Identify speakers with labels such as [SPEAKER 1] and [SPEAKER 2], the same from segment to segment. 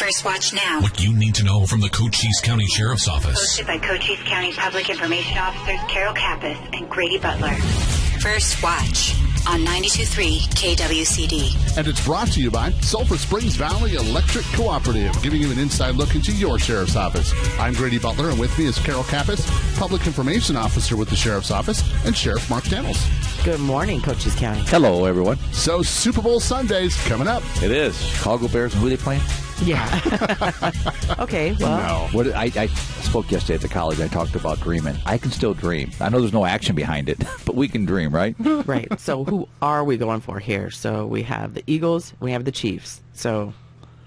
[SPEAKER 1] First Watch Now.
[SPEAKER 2] What you need to know from the Cochise County Sheriff's Office.
[SPEAKER 1] Hosted by Cochise County Public Information Officers Carol Kappas and Grady Butler. First Watch on 92.3 KWCD.
[SPEAKER 3] And it's brought to you by Sulphur Springs Valley Electric Cooperative, giving you an inside look into your sheriff's office. I'm Grady Butler, and with me is Carol Kappas, Public Information Officer with the Sheriff's Office, and Sheriff Mark Daniels.
[SPEAKER 4] Good morning, Cochise County.
[SPEAKER 5] Hello, everyone.
[SPEAKER 3] So, Super Bowl Sundays coming up.
[SPEAKER 5] It is. Chicago Bears, and who are they playing?
[SPEAKER 4] Yeah. Okay, well.
[SPEAKER 3] No.
[SPEAKER 5] I spoke yesterday at the college. I talked about dreaming. I can still dream. I know there's no action behind it, but we can dream, right?
[SPEAKER 4] Right. So who are we going for here? So we have the Eagles, we have the Chiefs. So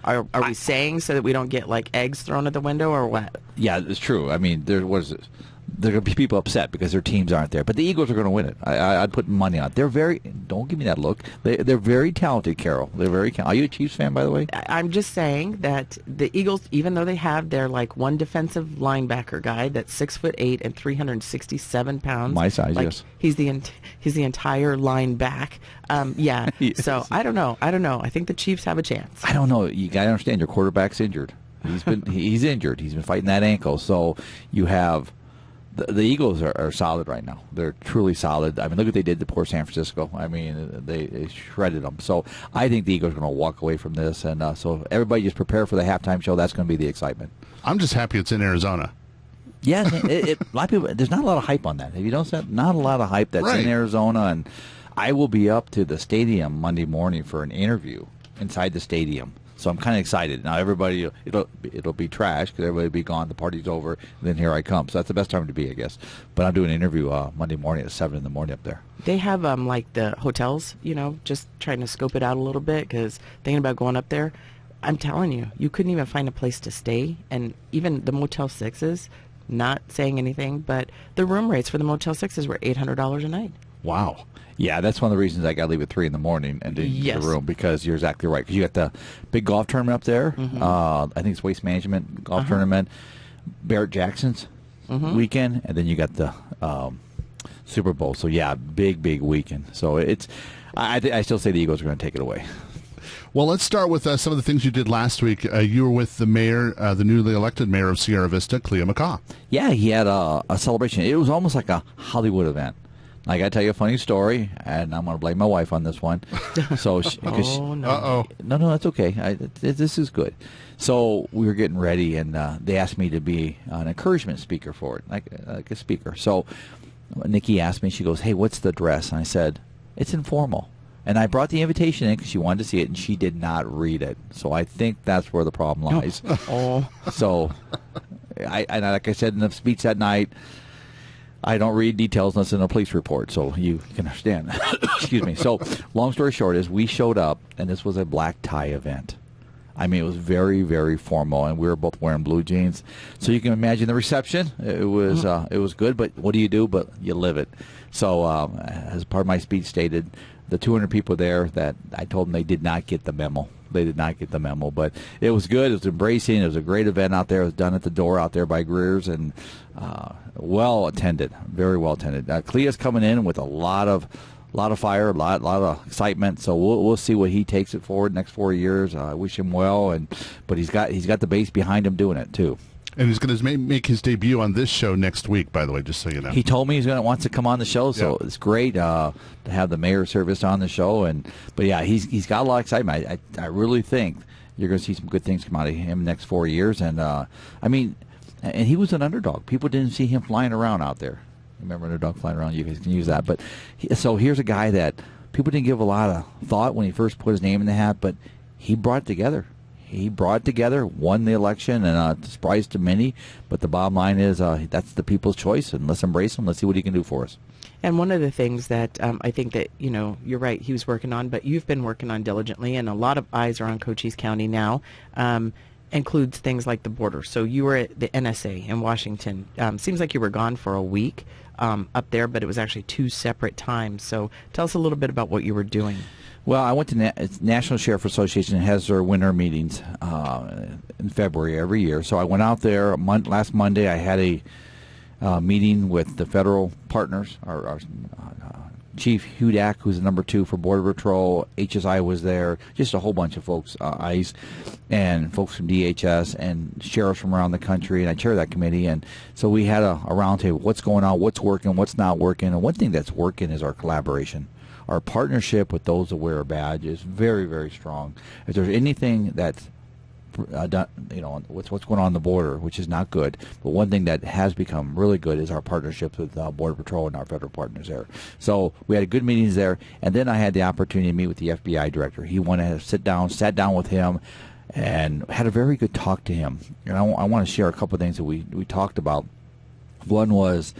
[SPEAKER 4] are we saying so that we don't get like eggs thrown at the window or what?
[SPEAKER 5] Yeah, it's true. I mean, there are going to be people upset because their teams aren't there. But the Eagles are going to win it. I'd put money on it. They're very, don't give me that look. They're very talented, Carol. They're very talented. Are you a Chiefs fan, by the way?
[SPEAKER 4] I'm just saying that the Eagles, even though they have their like one defensive linebacker guy that's 6'8" and 367 pounds.
[SPEAKER 5] My size,
[SPEAKER 4] like,
[SPEAKER 5] yes.
[SPEAKER 4] He's the entire line back. Yeah. So I don't know. I think the Chiefs have a chance.
[SPEAKER 5] I don't know. You got to understand your quarterback's injured. He's injured. He's been fighting that ankle. So you have. The Eagles are solid right now. They're truly solid. I mean, look what they did to poor San Francisco. I mean, they shredded them. So I think the Eagles are going to walk away from this. And so everybody just prepare for the halftime show. That's going to be the excitement.
[SPEAKER 3] I'm just happy it's in Arizona.
[SPEAKER 5] Yes, a lot of people. There's not a lot of hype on that. If you don't say, not a lot of hype that's
[SPEAKER 3] Right.
[SPEAKER 5] in Arizona. And I will be up to the stadium Monday morning for an interview inside the stadium. So I'm kind of excited. Now everybody, it'll be trash because everybody will be gone. The party's over. And then here I come. So that's the best time to be, I guess. But I'm doing an interview Monday morning at 7 in the morning up there.
[SPEAKER 4] They have like the hotels, just trying to scope it out a little bit because thinking about going up there. I'm telling you, you couldn't even find a place to stay. And even the Motel 6s, not saying anything, but the room rates for the Motel 6s were $800 a night.
[SPEAKER 3] Wow.
[SPEAKER 5] Yeah, that's one of the reasons I got to leave at 3 in the morning and into
[SPEAKER 4] Yes.
[SPEAKER 5] the room because you're exactly right. Because you got the big golf tournament up there.
[SPEAKER 4] Mm-hmm.
[SPEAKER 5] I think it's Waste Management golf tournament. Barrett Jackson's weekend, and then you got the Super Bowl. So yeah, big weekend. So it's I still say the Eagles are going to take it away.
[SPEAKER 3] Well, let's start with some of the things you did last week. You were with the mayor, the newly elected mayor of Sierra Vista, Cleo McCaw.
[SPEAKER 5] Yeah, he had a celebration. It was almost like a Hollywood event. I got to tell you a funny story, and I'm going to blame my wife on this one. So,
[SPEAKER 4] No,
[SPEAKER 5] that's okay. This is good. So we were getting ready, and they asked me to be an encouragement speaker for it, like a speaker. So Nikki asked me, she goes, "Hey, what's the dress?" And I said, "It's informal." And I brought the invitation in because she wanted to see it, and she did not read it. So I think that's where the problem lies. So, like I said in the speech that night, I don't read details unless in a police report, so you can understand. Excuse me. So, long story short is we showed up, and this was a black tie event. I mean, it was very, very formal, and we were both wearing blue jeans. So you can imagine the reception. It was good, but what do you do? But you live it. So, as part of my speech stated, the 200 people there that I told them they did not get the memo. They did not get the memo, but it was good. It was embracing. It was a great event out there. It was done at the door out there by Greer's and well attended, very well attended. Clea's coming in with a lot of fire, a lot of excitement. So we'll see what he takes it forward next 4 years. I wish him well, but he's got the base behind him doing it too.
[SPEAKER 3] And he's going to make his debut on this show next week, by the way, just so you know.
[SPEAKER 5] He told me wants to come on the show, so It's great to have the mayor's service on the show. But yeah, he's got a lot of excitement. I really think you're going to see some good things come out of him next 4 years. And and he was an underdog. People didn't see him flying around out there. Remember underdog flying around? You guys can use that. But so here's a guy that people didn't give a lot of thought when he first put his name in the hat, but he brought it together. He brought it together, won the election, and surprised to many. But the bottom line is that's the people's choice, and let's embrace him. Let's see what he can do for us.
[SPEAKER 4] And one of the things that I think that, you're right, he was working on, but you've been working on diligently, and a lot of eyes are on Cochise County now, includes things like the border. So you were at the NSA in Washington. Seems like you were gone for a week up there, but it was actually 2 separate times. So tell us a little bit about what you were doing.
[SPEAKER 5] Well, I went to National Sheriff Association has their winter meetings in February every year. So I went out there last Monday. I had a meeting with the federal partners, our Chief Hudak, who's the number 2 for Border Patrol. HSI was there, just a whole bunch of folks, ICE, and folks from DHS, and sheriffs from around the country, and I chair that committee. And so we had a roundtable. What's going on? What's working? What's not working? And one thing that's working is our collaboration. Our partnership with those that wear a badge is very, very strong. If there's anything that's what's going on the border, which is not good. But one thing that has become really good is our partnerships with Border Patrol and our federal partners there. So we had good meetings there, and then I had the opportunity to meet with the FBI director. He wanted to sat down with him, and had a very good talk to him. And I want to share a couple of things that we talked about. One was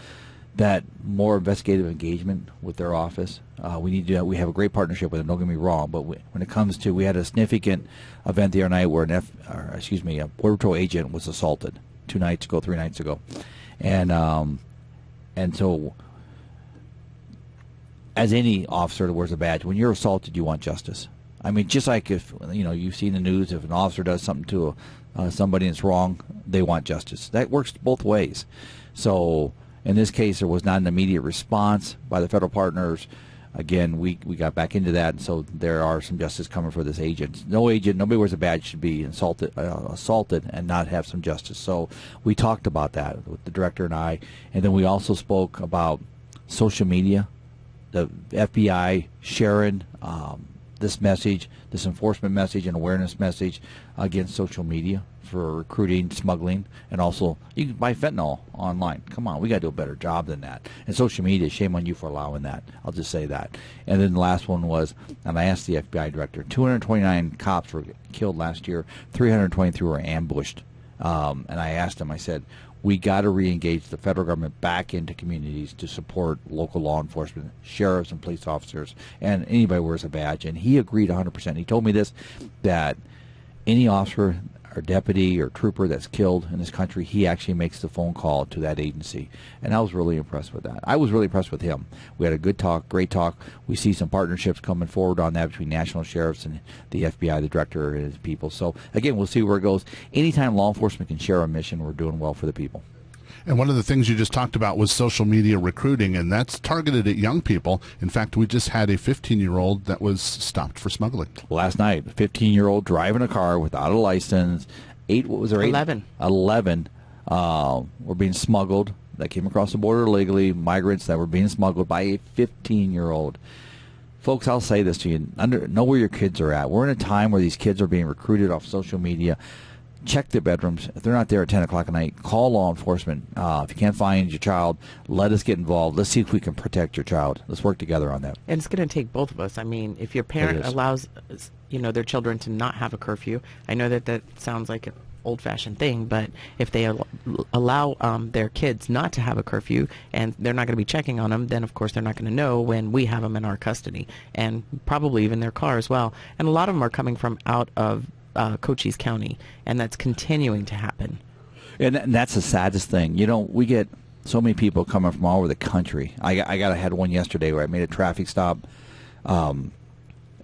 [SPEAKER 5] that more investigative engagement with their office. We have a great partnership with them, don't get me wrong, but when it comes to, we had a significant event the other night where a Border Patrol agent was assaulted 3 nights ago. And so, as any officer that wears a badge, when you're assaulted, you want justice. I mean, just like if, you've seen the news, if an officer does something to somebody that's wrong, they want justice. That works both ways. So, in this case, there was not an immediate response by the federal partners. Again, we got back into that, and so there are some justice coming for this agent. Nobody wears a badge should be assaulted and not have some justice. So we talked about that with the director and I, and then we also spoke about social media, the FBI sharing this message, this enforcement message and awareness message against social media for recruiting, smuggling, and also you can buy fentanyl online. Come on, we got to do a better job than that. And social media, shame on you for allowing that. I'll just say that. And then the last one was, and I asked the FBI director, 229 cops were killed last year, 323 were ambushed. And I asked him, I said, we got to re-engage the federal government back into communities to support local law enforcement, sheriffs and police officers, and anybody wears a badge. And he agreed 100%. He told me this, that any officer or deputy or trooper that's killed in this country, he actually makes the phone call to that agency. And I was really impressed with that. I was really impressed with him. We had a good talk, great talk. We see some partnerships coming forward on that between national sheriffs and the FBI, the director, and his people. So, again, we'll see where it goes. Anytime law enforcement can share a mission, we're doing well for the people.
[SPEAKER 3] And one of the things you just talked about was social media recruiting, and that's targeted at young people. In fact, we just had a 15-year-old that was stopped for smuggling.
[SPEAKER 5] Last night, a 15-year-old driving a car without a license. 11 were being smuggled that came across the border illegally, migrants that were being smuggled by a 15-year-old. Folks, I'll say this to you. Know where your kids are at. We're in a time where these kids are being recruited off social media. Check their bedrooms. If they're not there at 10 o'clock at night, call law enforcement. If you can't find your child, let us get involved. Let's see if we can protect your child. Let's work together on that.
[SPEAKER 4] And it's going to take both of us. I mean, if your parent allows their children to not have a curfew, I know that sounds like an old-fashioned thing, but if they allow their kids not to have a curfew and they're not going to be checking on them, then of course they're not going to know when we have them in our custody, and probably even their car as well. And a lot of them are coming from out of Cochise County, and that's continuing to happen.
[SPEAKER 5] And that's the saddest thing. We get so many people coming from all over the country. I had one yesterday where I made a traffic stop, had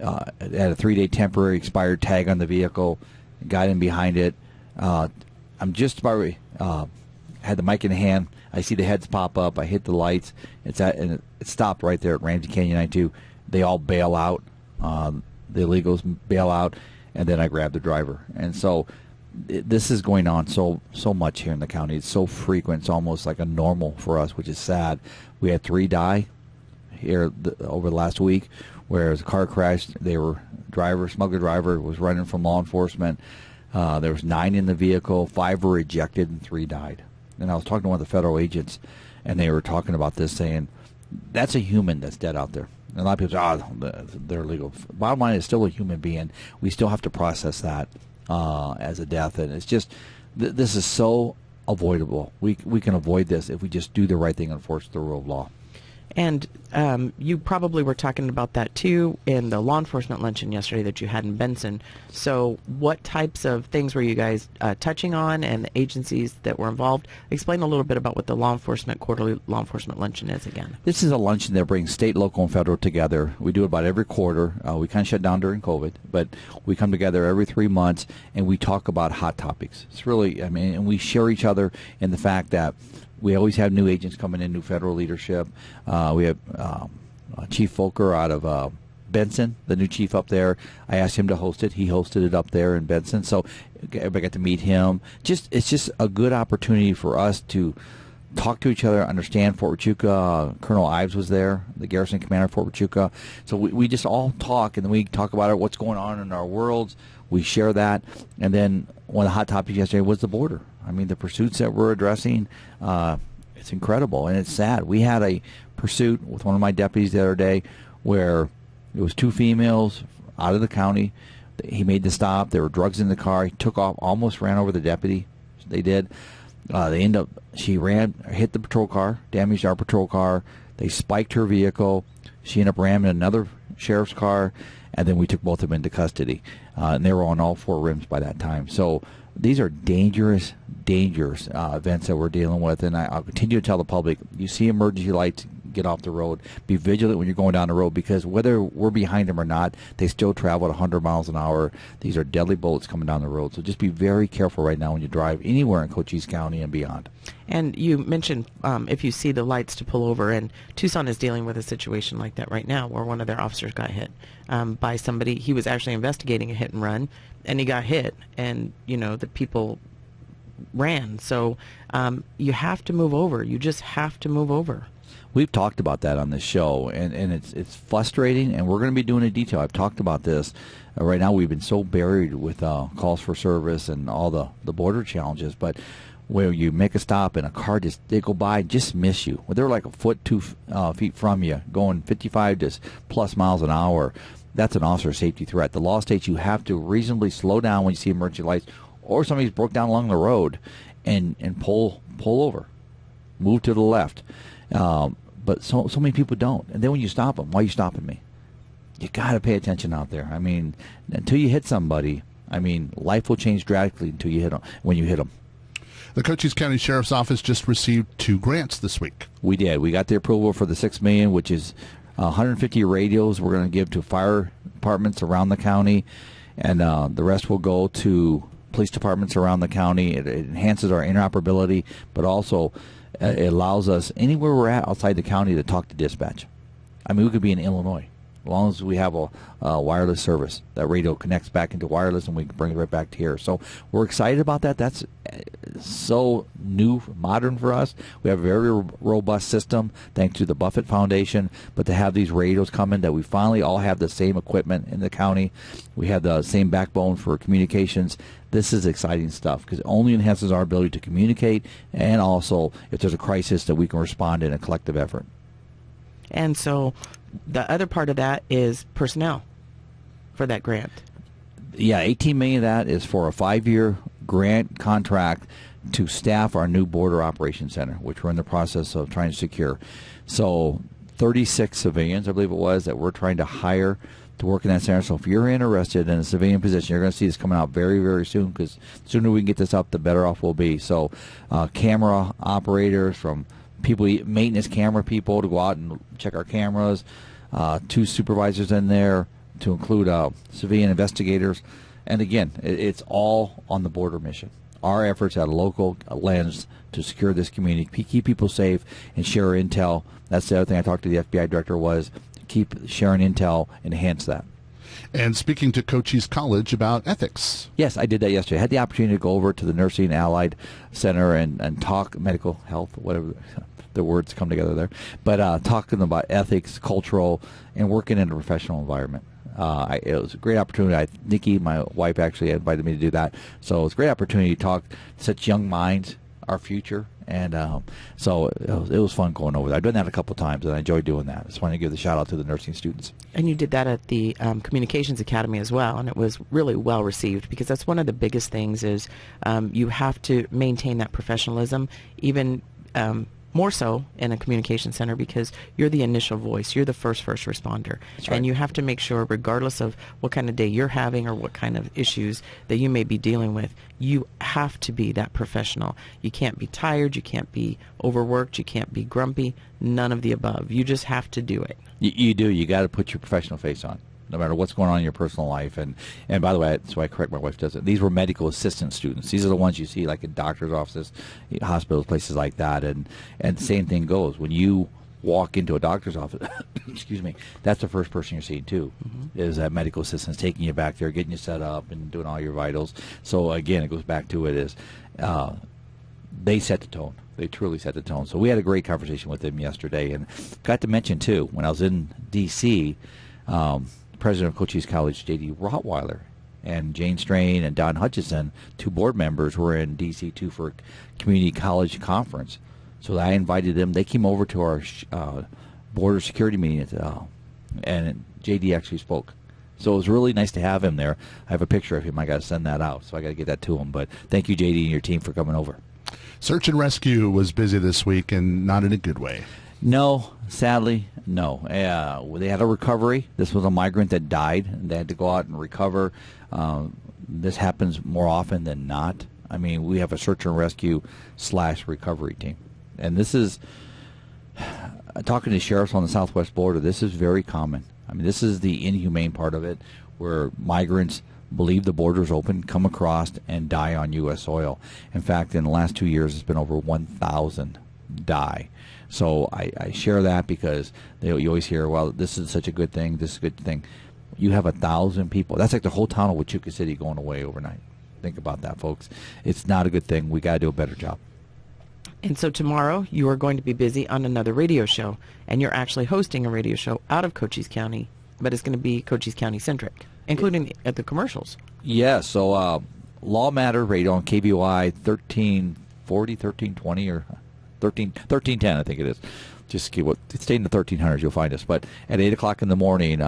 [SPEAKER 5] a 3-day temporary expired tag on the vehicle, got in behind it. I'm just about had the mic in hand. I see the heads pop up. I hit the lights. It stopped right there at Ramsey Canyon 92. They all bail out. The illegals bail out. And then I grabbed the driver. And so this is going on so much here in the county. It's so frequent. It's almost like a normal for us, which is sad. We had 3 die here over the last week, where a car crashed. Smuggler driver was running from law enforcement. There was 9 in the vehicle. 5 were ejected and 3 died. And I was talking to one of the federal agents, and they were talking about this, saying that's a human that's dead out there. And a lot of people say, they're illegal. Bottom line is still a human being. We still have to process that as a death. And it's just, this is so avoidable. We can avoid this if we just do the right thing and enforce the rule of law.
[SPEAKER 4] And you probably were talking about that, too, in the law enforcement luncheon yesterday that you had in Benson. So what types of things were you guys touching on, and the agencies that were involved? Explain a little bit about what the quarterly law enforcement luncheon is again.
[SPEAKER 5] This is a luncheon that brings state, local, and federal together. We do it about every quarter. We kind of shut down during COVID, but we come together every 3 months, and we talk about hot topics. It's really, and we share each other in the fact that we always have new agents coming in, new federal leadership. We have Chief Volker out of Benson, the new chief up there. I asked him to host it. He hosted it up there in Benson. So everybody got to meet him. It's just a good opportunity for us to talk to each other, understand Fort Huachuca. Colonel Ives was there, the garrison commander of Fort Huachuca. So we just all talk, and then we talk about what's going on in our worlds. We share that. And then one of the hot topics yesterday was the border. I mean, the pursuits that we're addressing, it's incredible, and it's sad. We had a pursuit with one of my deputies the other day where it was 2 females out of the county. He made the stop. There were drugs in the car. He took off, almost ran over the deputy. They did. She hit the patrol car, damaged our patrol car. They spiked her vehicle. She ended up ramming another sheriff's car, and then we took both of them into custody. And they were on all 4 rims by that time. So these are dangerous events that we're dealing with, and I'll continue to tell the public, you see emergency lights, get off the road. Be vigilant when you're going down the road, because whether we're behind them or not, they still travel at 100 miles an hour. These are deadly bullets coming down the road. So just be very careful right now when you drive anywhere in Cochise County and beyond.
[SPEAKER 4] And you mentioned if you see the lights to pull over, and Tucson is dealing with a situation like that right now where one of their officers got hit by somebody. He was actually investigating a hit and run, and he got hit, and the people ran. So you have to move over. You just have to move over.
[SPEAKER 5] We've talked about that on this show, and it's frustrating, and we're going to be doing a detail. I've talked about this. Right now we've been so buried with calls for service and all the border challenges, but where you make a stop and a car they go by and just miss you. Well, they're like a foot, 2 feet from you, going 55 to plus miles an hour. That's an officer safety threat. The law states you have to reasonably slow down when you see emergency lights, or somebody's broke down along the road, and pull over, move to the left. But so many people don't. And then when you stop them, why are you stopping me? You got to pay attention out there. I mean, until you hit somebody, life will change drastically until you hit them, when you hit them.
[SPEAKER 3] The Cochise County Sheriff's Office just received 2 grants this week.
[SPEAKER 5] We did. We got the approval for the $6 million, which is 150 radios we're going to give to fire departments around the county, and the rest will go to police departments around the county. It enhances our interoperability, but also it allows us, anywhere we're at outside the county, to talk to dispatch. We could be in Illinois, as long as we have a wireless service. That radio connects back into wireless, and we can bring it right back to here. So we're excited about that. That's so new, modern for us. We have a very robust system, thanks to the Buffett Foundation. But to have these radios come in, that we finally all have the same equipment in the county, we have the same backbone for communications. This is exciting stuff, because it only enhances our ability to communicate, and also, if there's a crisis, that we can respond in a collective effort.
[SPEAKER 4] And so the other part of that is personnel for that grant.
[SPEAKER 5] Yeah, $18 million of that is for a 5-year grant contract to staff our new Border Operations Center, which we're in the process of trying to secure. So 36 civilians, I believe it was, that we're trying to hire to work in that center. So if you're interested in a civilian position, you're going to see this coming out very, very soon, because the sooner we can get this up, the better off we'll be. So camera operators, from people, maintenance camera people, to go out and check our cameras, 2 supervisors in there, to include civilian investigators. And again, it's all on the border mission. Our efforts at a local lens to secure this community, keep people safe, and share intel. That's the other thing I talked to the FBI director was, keep sharing intel, enhance that.
[SPEAKER 3] And speaking to Cochise College about ethics.
[SPEAKER 5] Yes, I did that yesterday. I had the opportunity to go over to the Nursing Allied Center and talk medical health, whatever the words come together there, but talking about ethics, cultural, and working in a professional environment. It was a great opportunity. Nikki, my wife, actually invited me to do that. So it was a great opportunity to talk to such young minds, our future. And so it was fun going over there. I've done that a couple of times, and I enjoyed doing that. I just wanted to give the shout out to the nursing students.
[SPEAKER 4] And you did that at the Communications Academy as well, and it was really well received, because that's one of the biggest things is you have to maintain that professionalism, even more so in a communication center, because you're the initial voice. You're the first responder. That's right. And you have to make sure, regardless of what kind of day you're having or what kind of issues that you may be dealing with, you have to be that professional. You can't be tired. You can't be overworked. You can't be grumpy. None of the above. You just have to do it.
[SPEAKER 5] You do. You got to put your professional face on, no matter what's going on in your personal life. And by the way, that's why I correct my wife does it. These were medical assistant students. These are the ones you see like in doctor's offices, hospitals, places like that. And the same thing goes. When you walk into a doctor's office, excuse me, that's the first person you're seeing too, is that medical assistant taking you back there, getting you set up, and doing all your vitals. So again, it goes back to it is they set the tone. They truly set the tone. So we had a great conversation with them yesterday, and got to mention too, when I was in D.C., President of Cochise College, J.D. Rottweiler, and Jane Strain and Don Hutchison, 2 board members, were in D.C. too for a community college conference. So I invited them. They came over to our border security meeting, and J.D. actually spoke. So it was really nice to have him there. I have a picture of him. I got to send that out, so I got to get that to him. But thank you, J.D. and your team, for coming over.
[SPEAKER 3] Search and rescue was busy this week, and not in a good way.
[SPEAKER 5] No, sadly, no. They had a recovery. This was a migrant that died, and they had to go out and recover. This happens more often than not. I mean, we have a search and rescue / recovery team. And this is, talking to sheriffs on the southwest border, this is very common. I mean, this is the inhumane part of it, where migrants believe the border's open, come across, and die on U.S. soil. In fact, in the last 2 years, it's been over 1,000 die. So I share that because you always hear, well, this is such a good thing, this is a good thing. You have 1,000 people. That's like the whole town of Huachuca City going away overnight. Think about that, folks. It's not a good thing. We got to do a better job.
[SPEAKER 4] And so tomorrow you are going to be busy on another radio show, and you're actually hosting a radio show out of Cochise County, but it's going to be Cochise County centric, including at the commercials. Yeah,
[SPEAKER 5] so Law Matter Radio on KBOI 1340, 1320, or 1310, I think it is. Just stay in the 1300s, you'll find us. But at 8 o'clock in the morning,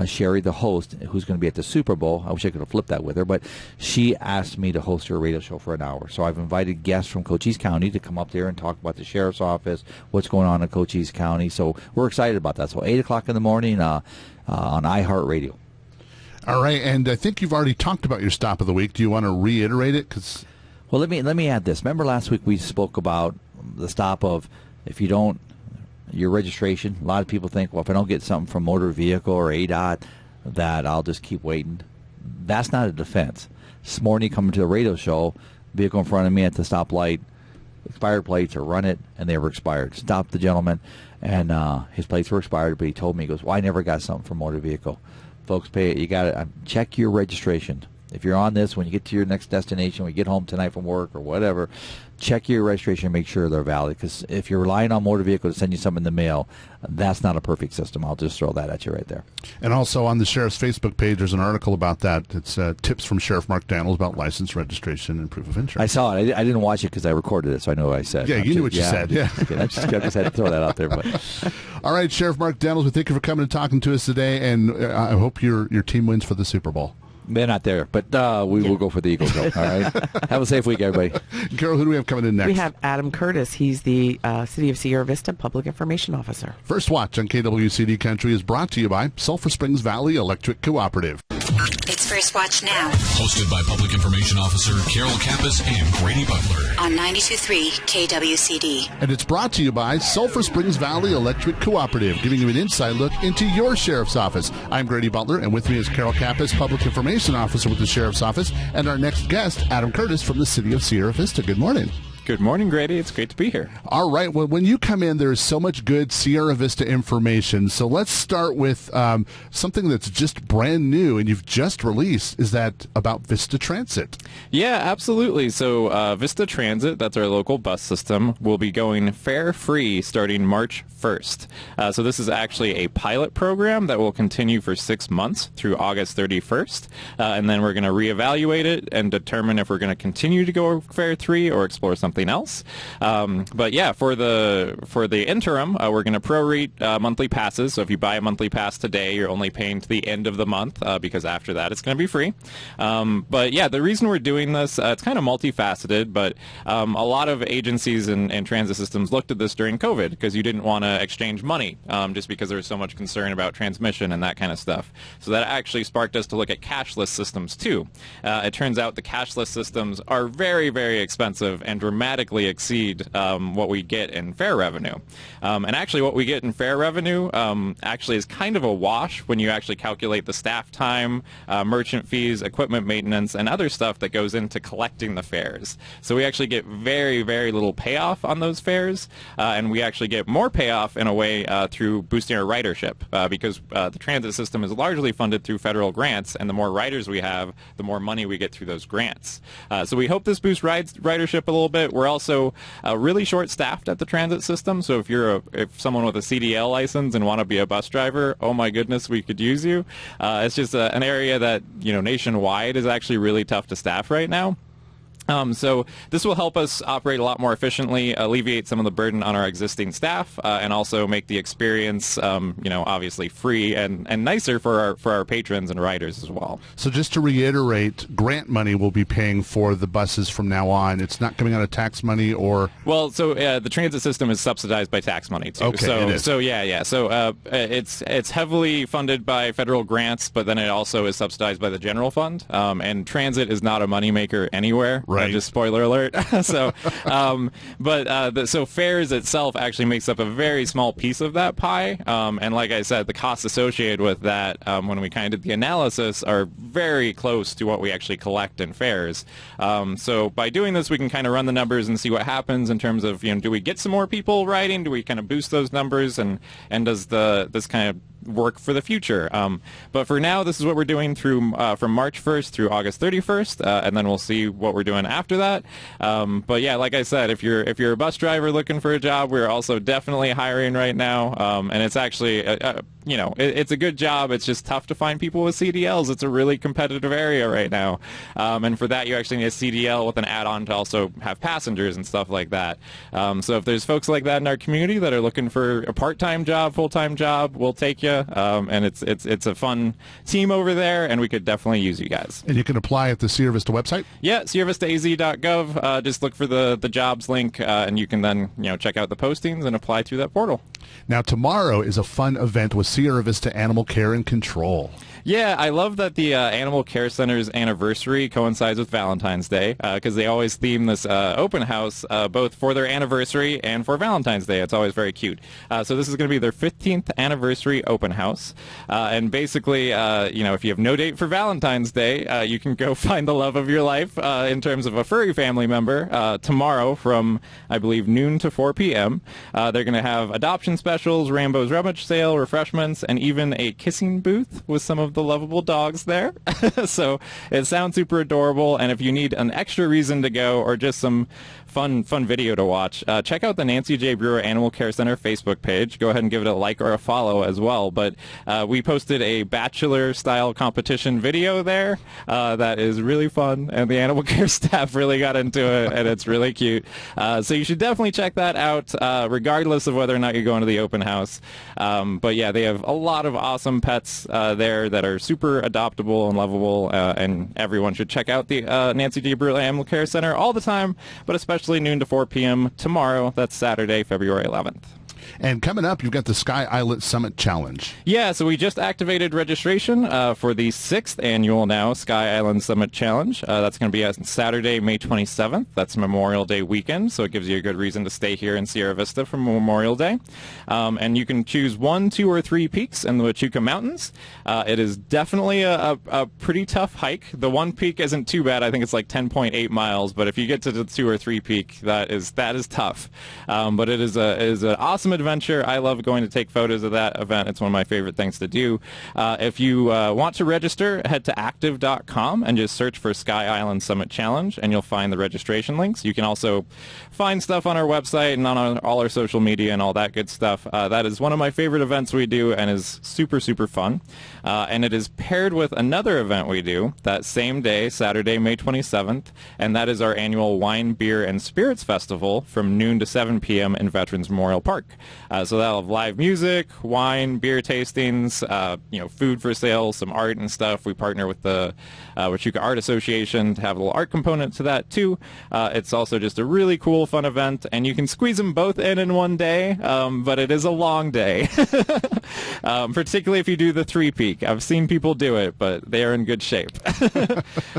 [SPEAKER 5] Sherry, the host, who's going to be at the Super Bowl, I wish I could have flipped that with her, but she asked me to host her radio show for an hour. So I've invited guests from Cochise County to come up there and talk about the sheriff's office, what's going on in Cochise County. So we're excited about that. So 8 o'clock in the morning on iHeartRadio.
[SPEAKER 3] All right, and I think you've already talked about your stop of the week. Do you want to reiterate it?
[SPEAKER 5] Well, let me add this. Remember last week we spoke about the stop of, if you don't, your registration. A lot of people think, well, if I don't get something from motor vehicle or ADOT, that I'll just keep waiting. That's not a defense. This morning, coming to the radio show, vehicle in front of me at the stoplight, expired plates, or run it, and they were expired. Stopped the gentleman, and his plates were expired, but he told me, he goes, well, I never got something from motor vehicle. Folks, you got to check your registration. If you're on this, when you get to your next destination, when you get home tonight from work or whatever, check your registration and make sure they're valid. Because if you're relying on motor vehicle to send you something in the mail, that's not a perfect system. I'll just throw that at you right there.
[SPEAKER 3] And also on the Sheriff's Facebook page, there's an article about that. It's tips from Sheriff Mark Daniels about license, registration, and proof of insurance.
[SPEAKER 5] I saw it. I didn't watch it because I recorded it, so I know what I said.
[SPEAKER 3] Yeah, you knew what you said. Yeah.
[SPEAKER 5] I just had to throw that out there. But
[SPEAKER 3] all right, Sheriff Mark Daniels, we thank you for coming and talking to us today, and I hope your team wins for the Super Bowl.
[SPEAKER 5] They're not there, but we will go for the Eagles, though. All right? Have a safe week, everybody.
[SPEAKER 3] Carol, who do we have coming in next?
[SPEAKER 4] We have Adam Curtis. He's the City of Sierra Vista Public Information Officer.
[SPEAKER 3] First Watch on KWCD Country is brought to you by Sulphur Springs Valley Electric Cooperative.
[SPEAKER 1] It's First Watch Now.
[SPEAKER 2] Hosted by Public Information Officer Carol Kappas and Grady Butler.
[SPEAKER 1] On 92.3 KWCD.
[SPEAKER 3] And it's brought to you by Sulphur Springs Valley Electric Cooperative, giving you an inside look into your sheriff's office. I'm Grady Butler, and with me is Carol Kappas, Public Information Officer with the Sheriff's Office, and our next guest, Adam Curtis from the City of Sierra Vista. Good morning.
[SPEAKER 6] Good morning, Grady. It's great to be here.
[SPEAKER 3] All right. Well, when you come in, there is so much good Sierra Vista information. So let's start with something that's just brand new and you've just released. Is that about Vista Transit?
[SPEAKER 6] Yeah, absolutely. So Vista Transit, that's our local bus system, will be going fare-free starting March 1st. So this is actually a pilot program that will continue for 6 months through August 31st. And then we're going to reevaluate it and determine if we're going to continue to go fare-free or explore something else. But yeah, for the interim, we're going to prorate monthly passes. So if you buy a monthly pass today, you're only paying to the end of the month because after that it's going to be free. But yeah, the reason we're doing this, it's kind of multifaceted, but a lot of agencies and transit systems looked at this during COVID because you didn't want to exchange money just because there was so much concern about transmission and that kind of stuff. So that actually sparked us to look at cashless systems too. It turns out the cashless systems are very, very expensive and dramatically dramatically exceed what we get in fare revenue. And actually what we get in fare revenue actually is kind of a wash when you actually calculate the staff time, merchant fees, equipment maintenance, and other stuff that goes into collecting the fares. So we actually get very, very little payoff on those fares, and we actually get more payoff in a way through boosting our ridership, because the transit system is largely funded through federal grants, and the more riders we have, the more money we get through those grants. So we hope this boosts ridership a little bit. We're also really short-staffed at the transit system, so if someone with a CDL license and want to be a bus driver, oh my goodness, we could use you. It's just an area that, nationwide is actually really tough to staff right now. So this will help us operate a lot more efficiently, alleviate some of the burden on our existing staff, and also make the experience, obviously free and nicer for our patrons and riders as well.
[SPEAKER 3] So just to reiterate, grant money will be paying for the buses from now on. It's not coming out of tax money or...
[SPEAKER 6] Well, so the transit system is subsidized by tax money too.
[SPEAKER 3] Okay, it is.
[SPEAKER 6] So yeah. So it's heavily funded by federal grants, but then it also is subsidized by the general fund. And transit is not a moneymaker anywhere.
[SPEAKER 3] Right.
[SPEAKER 6] Just spoiler alert. So fares itself actually makes up a very small piece of that pie. And like I said, the costs associated with that, when we kind of did the analysis, are very close to what we actually collect in fares. So by doing this, we can kind of run the numbers and see what happens in terms of, do we get some more people riding? Do we kind of boost those numbers? And does this kind of work for the future? But for now, this is what we're doing through from March 1st through August 31st, and then we'll see what we're doing after that. But yeah, like I said, if you're a bus driver looking for a job, we're also definitely hiring right now, and it's actually it's a good job. It's just tough to find people with CDLs. It's a really competitive area right now, and for that you actually need a CDL with an add-on to also have passengers and stuff like that. So if there's folks like that in our community that are looking for a part-time job, full-time job, we'll take you. And it's a fun team over there, and we could definitely use you guys.
[SPEAKER 3] And you can apply at the Sierra Vista website?
[SPEAKER 6] Yeah, sierravistaaz.gov. Just look for the jobs link, and you can then check out the postings and apply through that portal.
[SPEAKER 3] Now, tomorrow is a fun event with Sierra Vista Animal Care and Control.
[SPEAKER 6] Yeah, I love that the Animal Care Center's anniversary coincides with Valentine's Day, because they always theme this open house both for their anniversary and for Valentine's Day. It's always very cute. So this is going to be their 15th anniversary open house. And basically, if you have no date for Valentine's Day, you can go find the love of your life in terms of a furry family member tomorrow from, I believe, noon to 4 p.m. They're going to have adoption specials, Rambo's rummage sale, refreshments, and even a kissing booth with some of the lovable dogs there. So it sounds super adorable, and if you need an extra reason to go or just some fun video to watch, check out the Nancy J. Brewer Animal Care Center Facebook page. Go ahead and give it a like or a follow as well. But we posted a bachelor-style competition video there that is really fun, and the animal care staff really got into it, and it's really cute. So you should definitely check that out, regardless of whether or not you're going to the open house. But yeah, they have a lot of awesome pets there that are super adoptable and lovable, and everyone should check out the Nancy J. Brewer Animal Care Center all the time, but especially noon to 4 p.m. tomorrow. That's Saturday, February 11th.
[SPEAKER 3] And coming up, you've got the Sky Islet Summit Challenge.
[SPEAKER 6] Yeah, so we just activated registration for the 6th annual now Sky Island Summit Challenge. That's going to be on Saturday, May 27th. That's Memorial Day weekend, so it gives you a good reason to stay here in Sierra Vista for Memorial Day. And you can choose 1, 2, or 3 peaks in the Huachuca Mountains. It is definitely a pretty tough hike. The one peak isn't too bad. I think it's like 10.8 miles, but if you get to the 2 or 3 peak, that is tough. But it is an awesome adventure. I love going to take photos of that event. It's one of my favorite things to do. If you want to register, head to active.com and just search for Sky Island Summit Challenge, and you'll find the registration links. You can also find stuff on our website and on all our social media and all that good stuff. That is one of my favorite events we do and is super, super fun. And it is paired with another event we do that same day, Saturday, May 27th, and that is our annual Wine, Beer, and Spirits Festival from noon to 7 p.m. in Veterans Memorial Park. So that'll have live music, wine, beer tastings, food for sale, some art and stuff. We partner with the Huachuca Art Association to have a little art component to that too. It's also just a really cool, fun event, and you can squeeze them both in one day, but it is a long day, particularly if you do the 3-peak. I've seen people do it, but they are in good shape.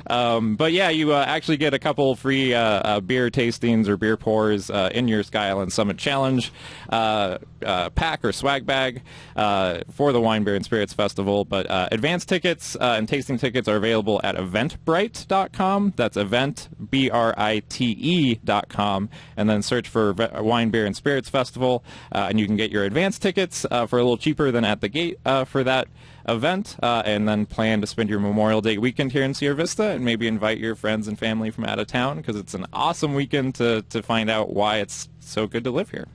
[SPEAKER 6] But yeah, you actually get a couple free beer tastings or beer pours in your Sky Island Summit Challenge pack or swag bag for the Wine, Beer, and Spirits Festival. But advance tickets and tasting tickets are available at eventbrite.com. That's eventbrite.com, and then search for Wine, Beer, and Spirits Festival, and you can get your advance tickets for a little cheaper than at the gate for that event, and then plan to spend your Memorial Day weekend here in Sierra Vista, and maybe invite your friends and family from out of town, because it's an awesome weekend to find out why it's so good to live here.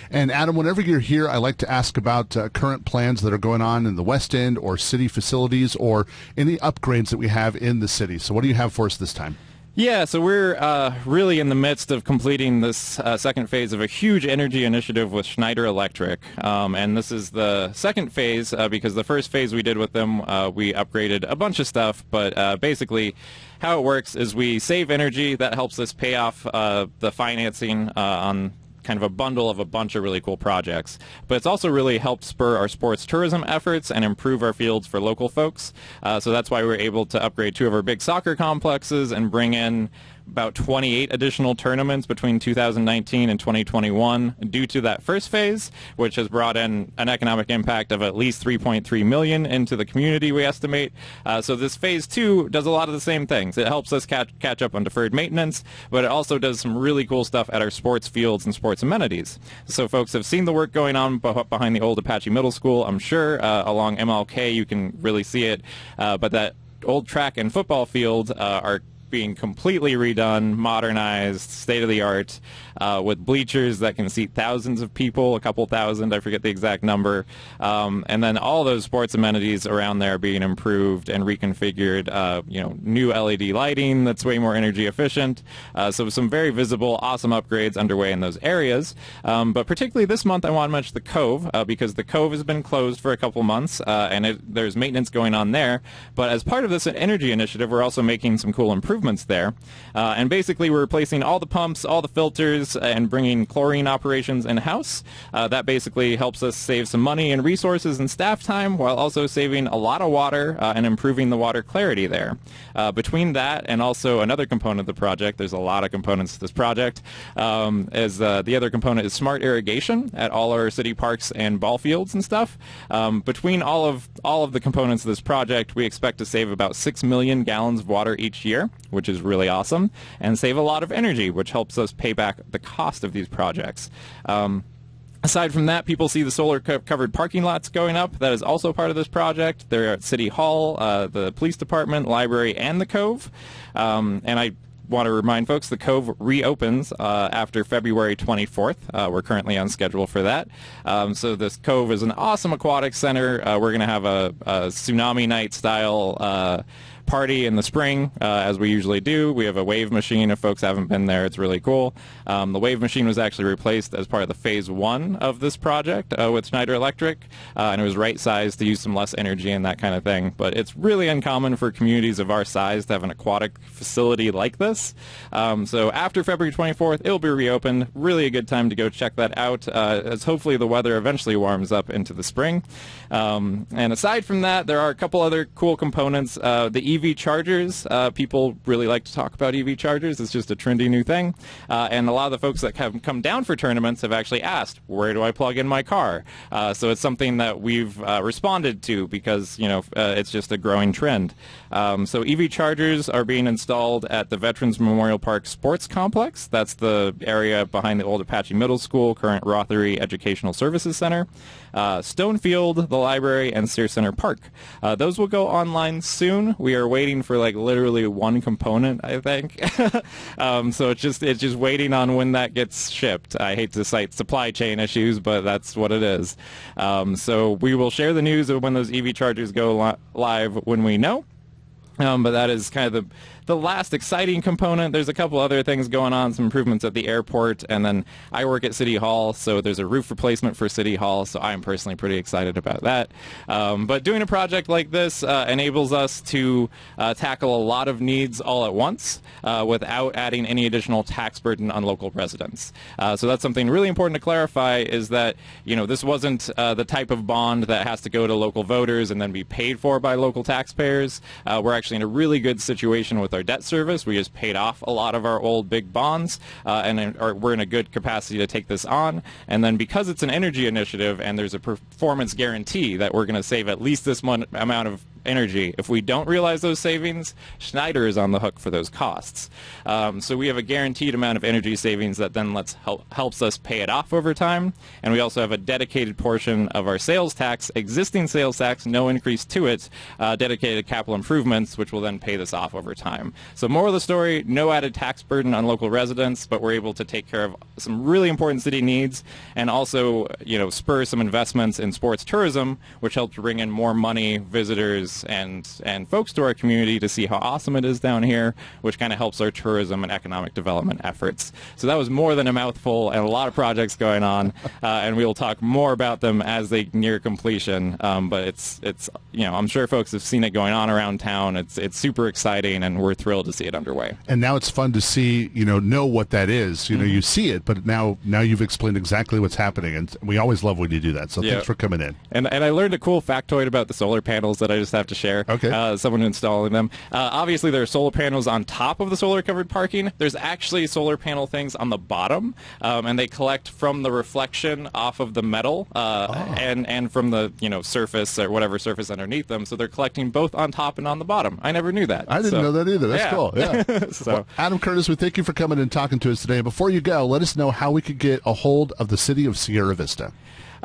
[SPEAKER 3] And Adam, whenever you're here, I like to ask about current plans that are going on in the West End or city facilities or any upgrades that we have in the city. So what do you have for us this time?
[SPEAKER 6] Yeah, so we're really in the midst of completing this second phase of a huge energy initiative with Schneider Electric. And this is the second phase because the first phase we did with them, we upgraded a bunch of stuff. But basically, how it works is we save energy. That helps us pay off the financing on kind of a bundle of a bunch of really cool projects. But it's also really helped spur our sports tourism efforts and improve our fields for local folks. So that's why we were able to upgrade 2 of our big soccer complexes and bring in about 28 additional tournaments between 2019 and 2021 due to that first phase, which has brought in an economic impact of at least $3.3 million into the community, we estimate. So this phase 2 does a lot of the same things. It helps us catch up on deferred maintenance, but it also does some really cool stuff at our sports fields and sports amenities. So folks have seen the work going on behind the old Apache Middle School, I'm sure. Along MLK, you can really see it. But that old track and football field are being completely redone, modernized, state-of-the-art, with bleachers that can seat thousands of people, a couple thousand, I forget the exact number. And then all those sports amenities around there being improved and reconfigured, new LED lighting that's way more energy efficient. So some very visible, awesome upgrades underway in those areas. But particularly this month, I want to mention the Cove, because the Cove has been closed for a couple months, and there's maintenance going on there. But as part of this energy initiative, we're also making some cool improvements there. And basically, we're replacing all the pumps, all the filters, and bringing chlorine operations in-house. That basically helps us save some money and resources and staff time, while also saving a lot of water and improving the water clarity there. Between that and also another component of the project, there's a lot of components to this project, the other component is smart irrigation at all our city parks and ball fields and stuff. Between all of the components of this project, we expect to save about 6 million gallons of water each year, which is really awesome, and save a lot of energy, which helps us pay back the cost of these projects. Aside from that, people see the solar-covered parking lots going up. That is also part of this project. They're at City Hall, the police department, library, and the Cove. And I want to remind folks the Cove reopens after February 24th. We're currently on schedule for that. So this Cove is an awesome aquatic center. We're going to have a tsunami night style party in the spring, as we usually do. We have a wave machine. If folks haven't been there, it's really cool. The wave machine was actually replaced as part of the phase 1 of this project with Schneider Electric, and it was right-sized to use some less energy and that kind of thing. But it's really uncommon for communities of our size to have an aquatic facility like this. So after February 24th, it'll be reopened. Really a good time to go check that out, as hopefully the weather eventually warms up into the spring. And aside from that, there are a couple other cool components. The EV chargers, people really like to talk about EV chargers. It's just a trendy new thing. And a lot of the folks that have come down for tournaments have actually asked, where do I plug in my car? So it's something that we've responded to because, it's just a growing trend. So EV chargers are being installed at the Veterans Memorial Park Sports Complex. That's the area behind the old Apache Middle School, current Rothery Educational Services Center, Stonefield, the library, and Sears Center Park. Those will go online soon. We are waiting for literally one component, I think. So it's just waiting on when that gets shipped. I hate to cite supply chain issues, but that's what it is. So we will share the news of when those EV chargers go live when we know. But that is kind of the the last exciting component, there's a couple other things going on, some improvements at the airport, and then I work at City Hall, so there's a roof replacement for City Hall, so I'm personally pretty excited about that. But doing a project like this enables us to tackle a lot of needs all at once without adding any additional tax burden on local residents. So that's something really important to clarify, is that, you know, this wasn't the type of bond that has to go to local voters and then be paid for by local taxpayers. We're actually in a really good situation with our debt service. We just paid off a lot of our old big bonds, and we're in a good capacity to take this on. And then because it's an energy initiative and there's a performance guarantee that we're going to save at least this amount of energy, if we don't realize those savings, Schneider is on the hook for those costs. So we have a guaranteed amount of energy savings that then helps us pay it off over time. And we also have a dedicated portion of our sales tax, existing sales tax, no increase to it, dedicated capital improvements, which will then pay this off over time. So moral of the story, no added tax burden on local residents, but we're able to take care of some really important city needs, and also, you know, spur some investments in sports tourism, which helps bring in more money, visitors, and folks to our community to see how awesome it is down here, which kind of helps our tourism and economic development efforts. So that was more than a mouthful, and a lot of projects going on, and we will talk more about them as they near completion. But it's you know, I'm sure folks have seen it going on around town. It's super exciting, and we're thrilled to see it underway.
[SPEAKER 3] And now it's fun to see, you know what that is. You know, you see it, but now you've explained exactly what's happening, and we always love when you do that. So thanks for coming in.
[SPEAKER 6] And I learned a cool factoid about the solar panels that I just have to share.
[SPEAKER 3] Okay.
[SPEAKER 6] Someone installing them. Obviously, there are solar panels on top of the solar-covered parking. There's actually solar panel things on the bottom, and they collect from the reflection off of the metal and from the surface or whatever surface underneath them. So they're collecting both on top and on the bottom. I never knew that.
[SPEAKER 3] I didn't know that either. That's cool. Yeah.
[SPEAKER 6] So,
[SPEAKER 3] well, Adam Curtis, we thank you for coming and talking to us today. Before you go, let us know how we could get a hold of the City of Sierra Vista.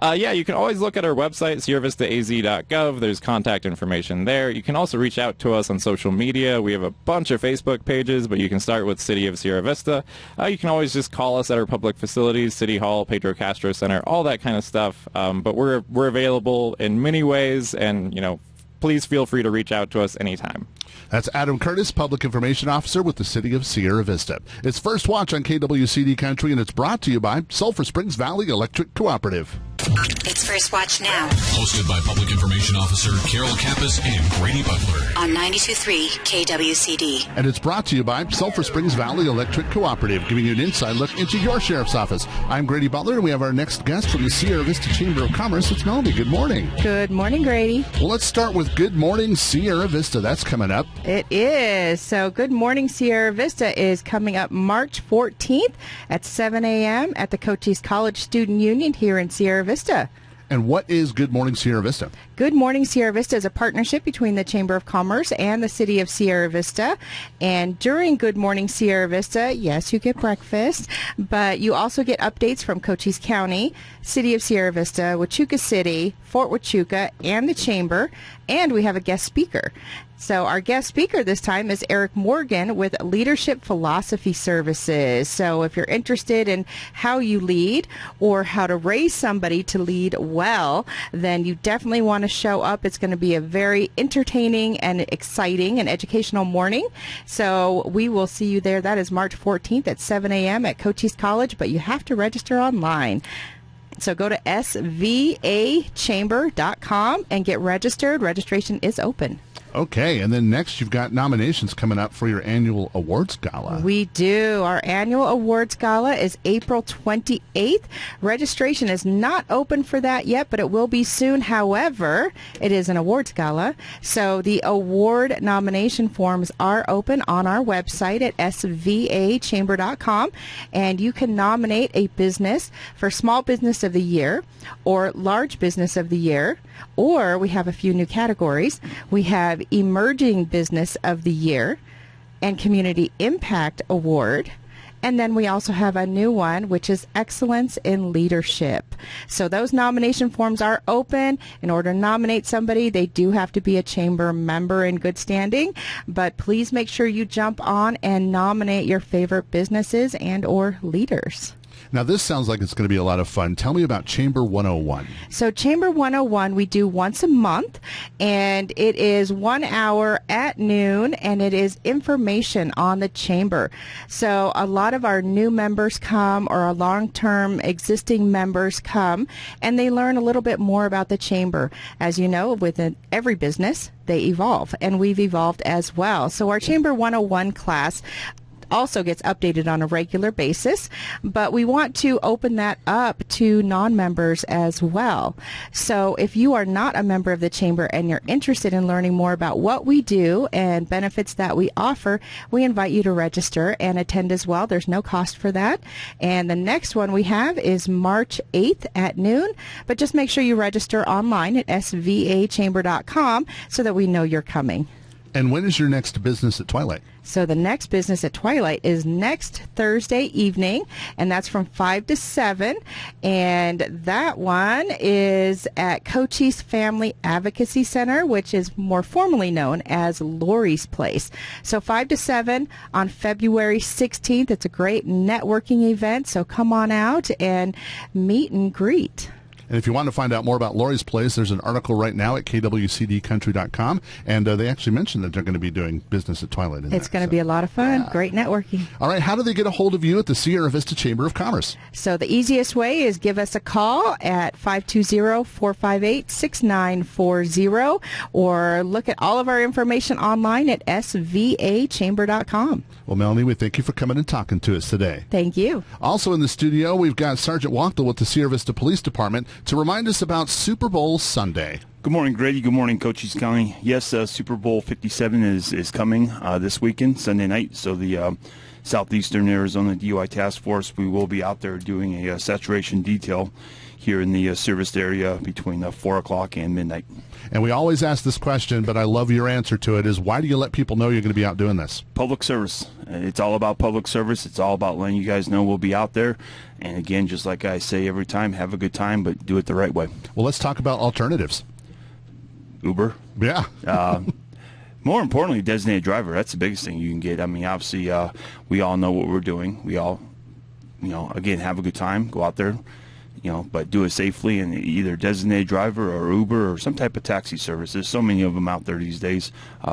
[SPEAKER 6] Yeah, you can always look at our website, sierravista.az.gov. There's contact information there. You can also reach out to us on social media. We have a bunch of Facebook pages, but you can start with City of Sierra Vista. You can always just call us at our public facilities, City Hall, Pedro Castro Center, all that kind of stuff. But we're available in many ways, and please feel free to reach out to us anytime.
[SPEAKER 3] That's Adam Curtis, Public Information Officer with the City of Sierra Vista. It's First Watch on KWCD Country, and it's brought to you by Sulphur Springs Valley Electric Cooperative.
[SPEAKER 1] It's First Watch Now.
[SPEAKER 2] Hosted by Public Information Officer Carol Kappas and Grady Butler.
[SPEAKER 1] On 92.3 KWCD.
[SPEAKER 3] And it's brought to you by Sulphur Springs Valley Electric Cooperative, giving you an inside look into your sheriff's office. I'm Grady Butler, and we have our next guest from the Sierra Vista Chamber of Commerce. It's Melanie. Good morning.
[SPEAKER 7] Good morning, Grady.
[SPEAKER 3] Well, let's start with Good Morning Sierra Vista. That's coming up.
[SPEAKER 7] It is. So Good Morning Sierra Vista is coming up March 14th at 7 a.m. at the Cochise College Student Union here in Sierra Vista.
[SPEAKER 3] And what is Good Morning Sierra Vista?
[SPEAKER 7] Good Morning Sierra Vista is a partnership between the Chamber of Commerce and the City of Sierra Vista. And during Good Morning Sierra Vista, yes, you get breakfast, but you also get updates from Cochise County, City of Sierra Vista, Huachuca City, Fort Huachuca, and the Chamber. And we have a guest speaker. So our guest speaker this time is Eric Morgan with Leadership Philosophy Services. So if you're interested in how you lead or how to raise somebody to lead well, then you definitely want to show up. It's going to be a very entertaining and exciting and educational morning. So we will see you there. That is March 14th at 7 a.m. at Cochise College, but you have to register online. So go to svachamber.com and get registered. Registration is open.
[SPEAKER 3] Okay, and then next you've got nominations coming up for your annual awards gala.
[SPEAKER 7] We do. Our annual awards gala is April 28th. Registration is not open for that yet, but it will be soon. However, it is an awards gala. So the award nomination forms are open on our website at svachamber.com, and you can nominate a business for Small Business of the Year or Large Business of the Year, or we have a few new categories. We have Emerging Business of the Year and Community Impact Award. And then we also have a new one, which is Excellence in Leadership. So those nomination forms are open. In order to nominate somebody, they do have to be a chamber member in good standing. But please make sure you jump on and nominate your favorite businesses and or leaders.
[SPEAKER 3] Now, this sounds like it's going to be a lot of fun. Tell me about Chamber 101.
[SPEAKER 7] So Chamber 101 we do once a month, and it is 1 hour at noon, and it is information on the Chamber. So a lot of our new members come, or our long-term existing members come, and they learn a little bit more about the Chamber. As you know, within every business, they evolve, and we've evolved as well. So our Chamber 101 class also gets updated on a regular basis, but we want to open that up to non-members as well. So if you are not a member of the Chamber and you're interested in learning more about what we do and benefits that we offer, we invite you to register and attend as well. There's no cost for that. And the next one we have is March 8th at noon, but just make sure you register online at svachamber.com so that we know you're coming.
[SPEAKER 3] And when is your next Business at Twilight?
[SPEAKER 7] So the next Business at Twilight is next Thursday evening, and that's from 5 to 7. And that one is at Cochise Family Advocacy Center, which is more formally known as Lori's Place. So 5 to 7 on February 16th. It's a great networking event, so come on out and meet and greet.
[SPEAKER 3] And if you want to find out more about Lori's Place, there's an article right now at kwcdcountry.com, and they actually mentioned that they're going to be doing Business at Twilight.
[SPEAKER 7] It's going to be a lot of fun. Yeah. Great networking.
[SPEAKER 3] All right, how do they get a hold of you at the Sierra Vista Chamber of Commerce?
[SPEAKER 7] So the easiest way is give us a call at 520-458-6940, or look at all of our information online at svachamber.com.
[SPEAKER 3] Well, Melanie, we thank you for coming and talking to us today.
[SPEAKER 7] Thank you.
[SPEAKER 3] Also in the studio, we've got Sergeant Wachtel with the Sierra Vista Police Department to remind us about Super Bowl Sunday.
[SPEAKER 8] Good morning, Grady. Good morning, Cochise County. Yes, Super Bowl 57 is coming this weekend, Sunday night. So the Southeastern Arizona DUI Task Force, we will be out there doing a saturation detail here in the service area between 4 o'clock and midnight.
[SPEAKER 3] And we always ask this question, but I love your answer to it, is why do you let people know you're going to be out doing this?
[SPEAKER 8] Public service. It's all about public service. It's all about letting you guys know we'll be out there. And again, just like I say every time, have a good time, but do it the right way.
[SPEAKER 3] Well, let's talk about alternatives.
[SPEAKER 8] Uber.
[SPEAKER 3] Yeah.
[SPEAKER 8] More importantly, designated driver. That's the biggest thing you can get. I mean, obviously, we all know what we're doing. We all, again, have a good time. Go out there. But do it safely, and either designated driver or Uber or some type of taxi service. There's so many of them out there these days.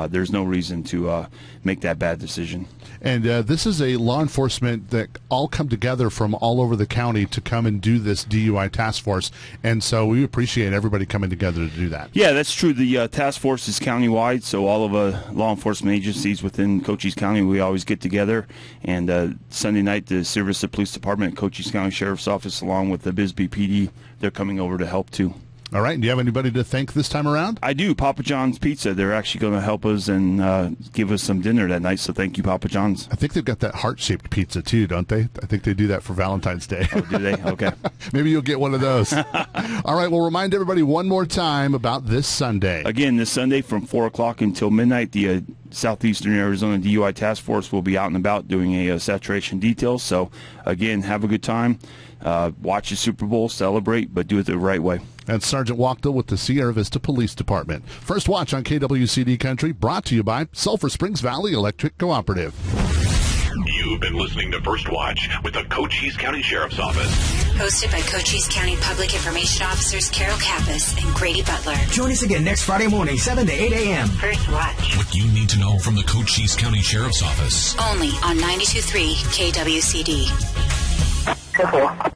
[SPEAKER 8] There's no reason to make that bad decision.
[SPEAKER 3] And this is a law enforcement that all come together from all over the county to come and do this DUI task force. And so we appreciate everybody coming together to do that.
[SPEAKER 8] Yeah, that's true. The task force is countywide, so all of law enforcement agencies within Cochise County, we always get together. And Sunday night, the Sierra Vista Police Department, Cochise County Sheriff's Office, along with the Bisbee PD, they're coming over to help too.
[SPEAKER 3] All right. Do you have anybody to thank this time around?
[SPEAKER 8] I do. Papa John's Pizza. They're actually going to help us and give us some dinner that night, so thank you, Papa John's.
[SPEAKER 3] I think they've got that heart-shaped pizza too, don't they? I think they do that for Valentine's Day.
[SPEAKER 8] Oh, do they? Okay.
[SPEAKER 3] Maybe you'll get one of those. All right. We'll remind everybody one more time about this Sunday.
[SPEAKER 8] Again, this Sunday from 4 o'clock until midnight, the Southeastern Arizona DUI Task Force will be out and about doing a saturation detail. So, again, have a good time. Watch the Super Bowl, celebrate, but do it the right way.
[SPEAKER 3] That's Sergeant Wachtel with the Sierra Vista Police Department. First Watch on KWCD Country, brought to you by Sulphur Springs Valley Electric Cooperative.
[SPEAKER 2] You've been listening to First Watch with the Cochise County Sheriff's Office.
[SPEAKER 1] Hosted by Cochise County Public Information Officers Carol Kappas and Grady Butler.
[SPEAKER 9] Join us again next Friday morning, 7 to 8 a.m.
[SPEAKER 1] First Watch.
[SPEAKER 2] What you need to know from the Cochise County Sheriff's Office.
[SPEAKER 1] Only on 92.3 KWCD.